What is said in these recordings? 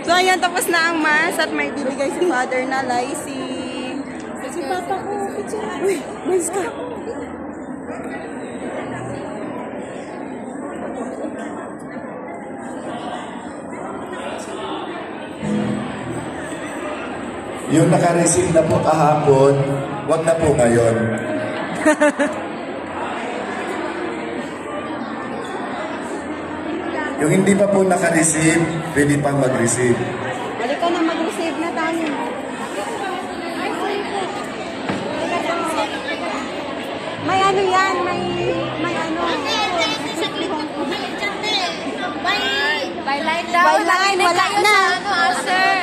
So, ayan, tapos na ang mass at may bibigay si Father na laisi. Si Papa ko. Uy, mas ka. Yung naka-receive na po kahapon, wag na po ngayon. Yung hindi pa po naka-receive, pwede pang mag-receive. Halika na, mag-receive na tayo. May ano yan, may ano. By line daw. By line, wala na. Usher.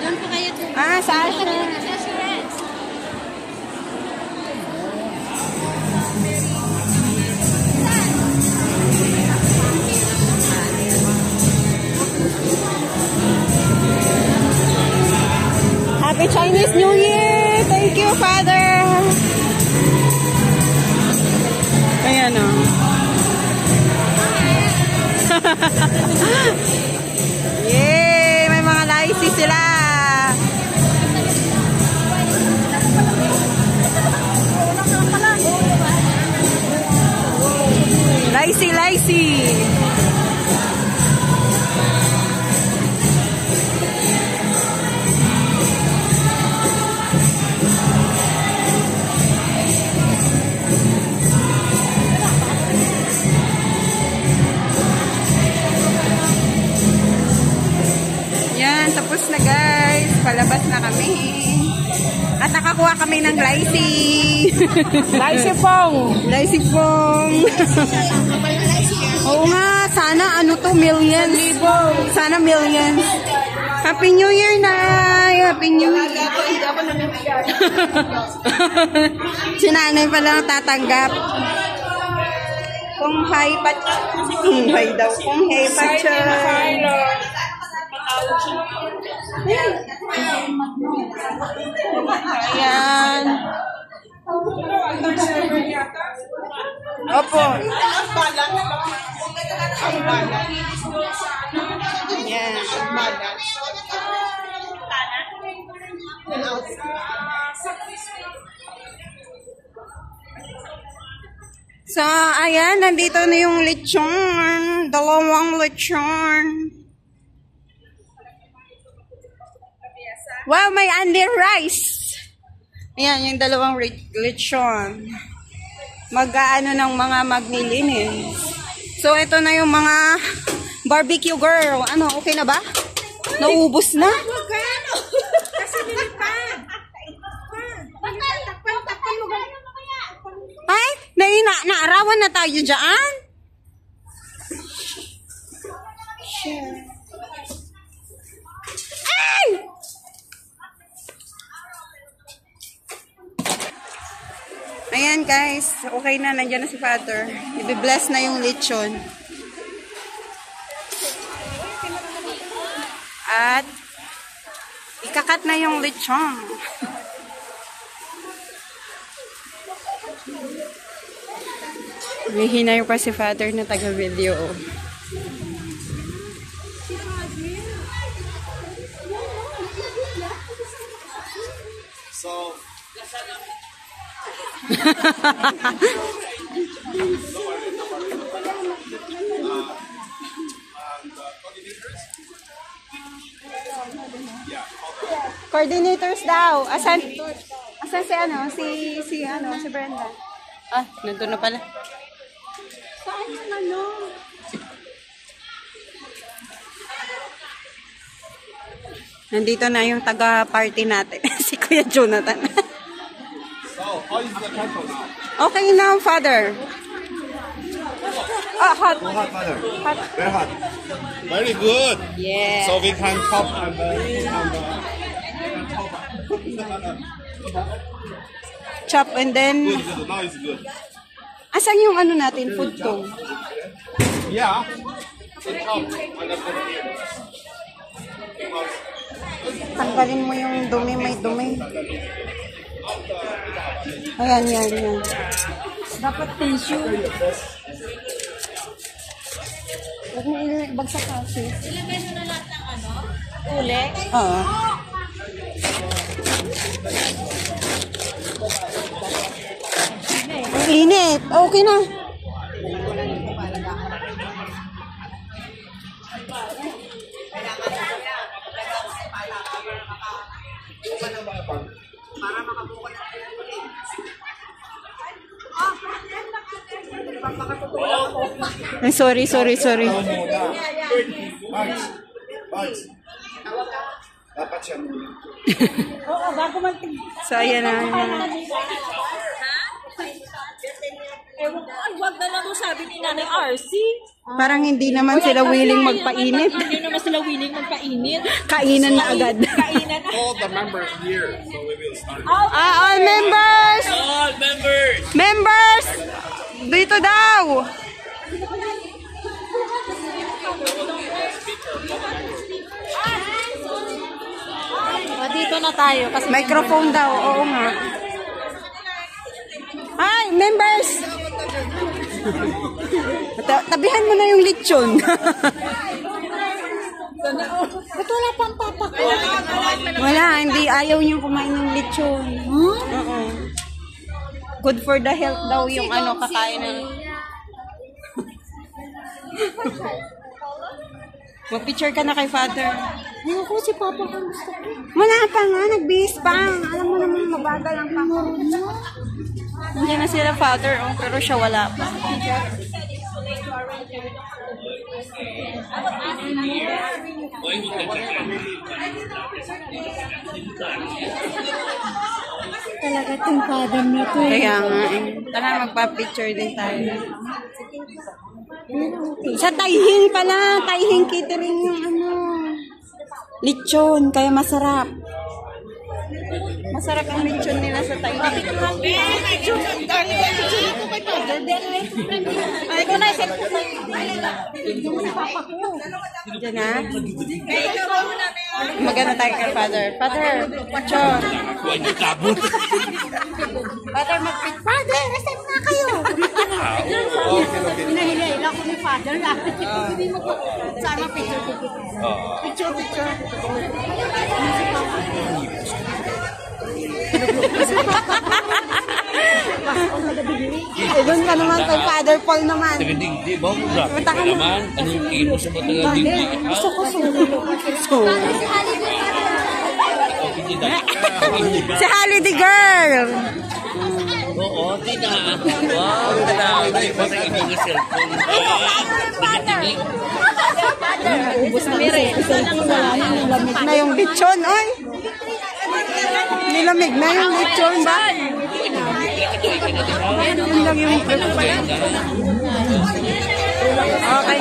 Doon po kayo. Sa Usher. Happy Chinese New Year! Thank you, Father! Ayan o. Yay! May mga laisi sila! Laisi! Yan, tapos na guys. Palabas na kami. At nakakuha kami ng laisi. Laisi pong. Laisi pong. Oo nga, sana ano to, millions. Sana millions. Happy New Year, Nay! Happy New Year. Si Nanay pala ang tatanggap. Kung hi pa. Kung hi daw. Kung hi pa siya. Ayan. Opo. Ayan. So, ayan. Nandito na yung lechon. Dalawang lechon. Wow, may Andy rice. Ayan, yung dalawang lechon. Mag-aano ng mga maglilinis. So, ito na yung mga barbecue girl. Ano, okay na ba? Naubos na? Kasi nilipad. Takpan mo. Ay, naarawan na tayo dyan. Ay! Ayan guys, okay na, nandiyan na si Father. I-bless na yung lechon. At ikakat na yung lechon. Hihinayo pa si Father na taga-video. So, Coordinators daw. Asan si ano? Si Brenda. Ah, nandun na pala. Saan yung ano? Nandito na yung taga-party natin. Si Kuya Jonathan. Okay now, Father. Oh, hot. too hot, Father. Hot. Very hot. Very good. Yeah. So we can top and Chop and then... good. Now it's good. Asan yung ano natin? Food tong? Yeah. The top and the put here. Tanggalin mo yung dumi, may dumi. Ayan, yan. Dapat tissue. Huwag mo ibagsak kasi. Ilagay mo na lahat ng ano. Uli. Oo. Ang init. Okay na. Ay, sorry. Mags. Dapat siya muna. Oo, bago So, ayan na. Ewan ko, ay, wag na lang mo sabi ni Nanay RC. Parang hindi naman sila willing magpainit. Hindi naman sila willing magpainit. Kainan na agad. Kainan na. All the members here, so we will start. All members! All members! Members! Dito daw! O, dito na tayo. Kasi Microphone daw, oo nga. Hi, members! Tabihan mo na yung lechon. ba't wala pang papa ko? Wala, hindi. Ayaw niyong kumain ng lechon. Oo. Good for the health daw yung kakain ng... Mag-picture ka na kay Father. Ayun ko, si papa ko gusto ko. Wala pa nga, nagbihis pa. Alam mo naman, mabagal lang pa. Nandiyan na sila, Father, pero siya wala pa. Talaga itong father na to. Kaya nga, tara magpa-picture din tayo. Sa Taihing pala, Taihing catering yung lechon, kaya masarap. Masarap ang lechon nila sa Taihing. Ay, ko na, set ko na. Diyan na. Maganda tayo kay Father. Father, picture. Father, mag-picture. Father, reset na kayo. Hinahila ko ni father. Hindi mo ko. Sana picture. Picture. Ay, doon ka naman kay Father Paul naman. Hindi ba? Punta ka naman. Ano yung kimo sa mga hindi? Gusto ko solo. Si Holiday Girl. Oo, di na. Wow, grabe. Basta hindi yung cellphone. Ubus na rin. Nilamig na yung lechon, oy. Nilamig na yung lechon ba? Yun lang yung okay,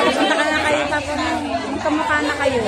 pupunta ka na kayo. Kamukha na kayo.